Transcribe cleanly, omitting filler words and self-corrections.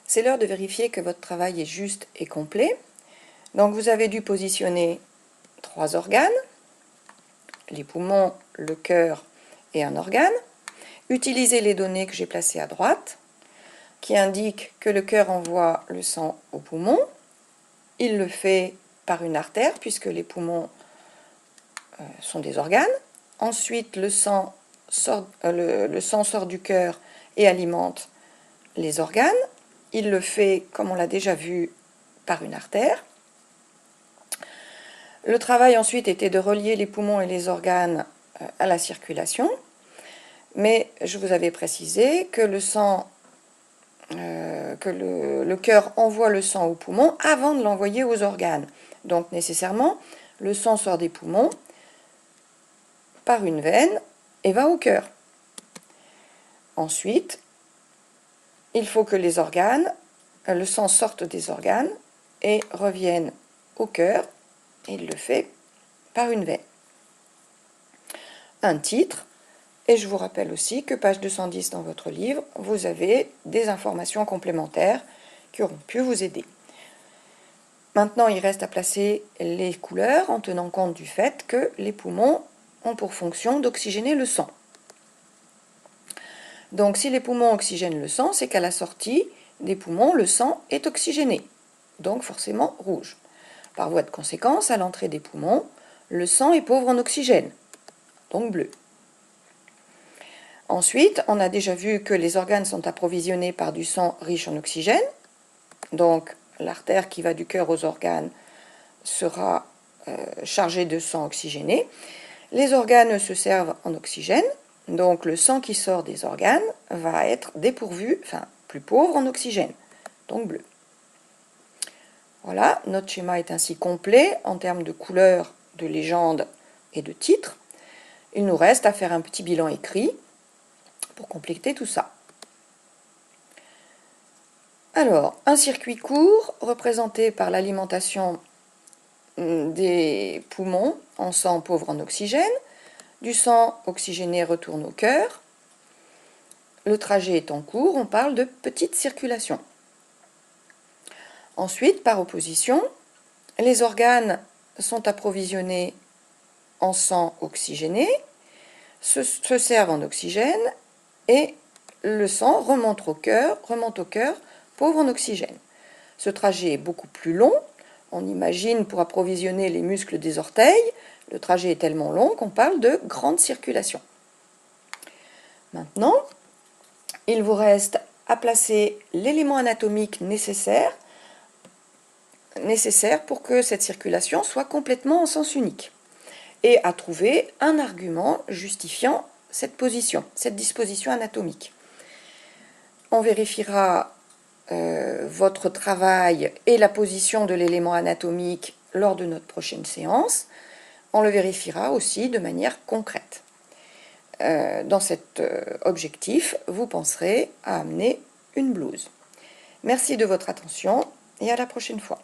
C'est l'heure de vérifier que votre travail est juste et complet. Donc vous avez dû positionner 3 organes, les poumons, le cœur et un organe. Utilisez les données que j'ai placées à droite, qui indiquent que le cœur envoie le sang aux poumons. Il le fait par une artère, puisque les poumons sont des organes. Ensuite, le sang sort du cœur et alimente les organes. Il le fait, comme on l'a déjà vu, par une artère. Le travail ensuite était de relier les poumons et les organes à la circulation, mais je vous avais précisé que le cœur envoie le sang aux poumons avant de l'envoyer aux organes. Donc nécessairement, le sang sort des poumons par une veine et va au cœur. Ensuite, il faut que le sang sorte des organes et revienne au cœur, et il le fait par une veine. Un titre, et je vous rappelle aussi que page 210 dans votre livre, vous avez des informations complémentaires qui auront pu vous aider. Maintenant, il reste à placer les couleurs en tenant compte du fait que les poumons ont pour fonction d'oxygéner le sang. Donc si les poumons oxygènent le sang, c'est qu'à la sortie des poumons, le sang est oxygéné, donc forcément rouge. Par voie de conséquence, à l'entrée des poumons, le sang est pauvre en oxygène, donc bleu. Ensuite, on a déjà vu que les organes sont approvisionnés par du sang riche en oxygène, donc l'artère qui va du cœur aux organes sera chargée de sang oxygéné. Les organes se servent en oxygène, donc le sang qui sort des organes va être dépourvu, plus pauvre en oxygène, donc bleu. Voilà, notre schéma est ainsi complet en termes de couleurs, de légendes et de titres. Il nous reste à faire un petit bilan écrit pour compléter tout ça. Alors, un circuit court représenté par l'alimentation des poumons en sang pauvre en oxygène. Du sang oxygéné retourne au cœur. Le trajet est en cours, on parle de petite circulation. Ensuite, par opposition, les organes sont approvisionnés en sang oxygéné, se servent en oxygène et le sang remonte au cœur, pauvre en oxygène. Ce trajet est beaucoup plus long. On imagine pour approvisionner les muscles des orteils, le trajet est tellement long qu'on parle de grande circulation. Maintenant, il vous reste à placer l'élément anatomique nécessaire pour que cette circulation soit complètement en sens unique, et à trouver un argument justifiant cette disposition anatomique. On vérifiera votre travail et la position de l'élément anatomique lors de notre prochaine séance. On le vérifiera aussi de manière concrète. Dans cet objectif, vous penserez à amener une blouse. Merci de votre attention et à la prochaine fois.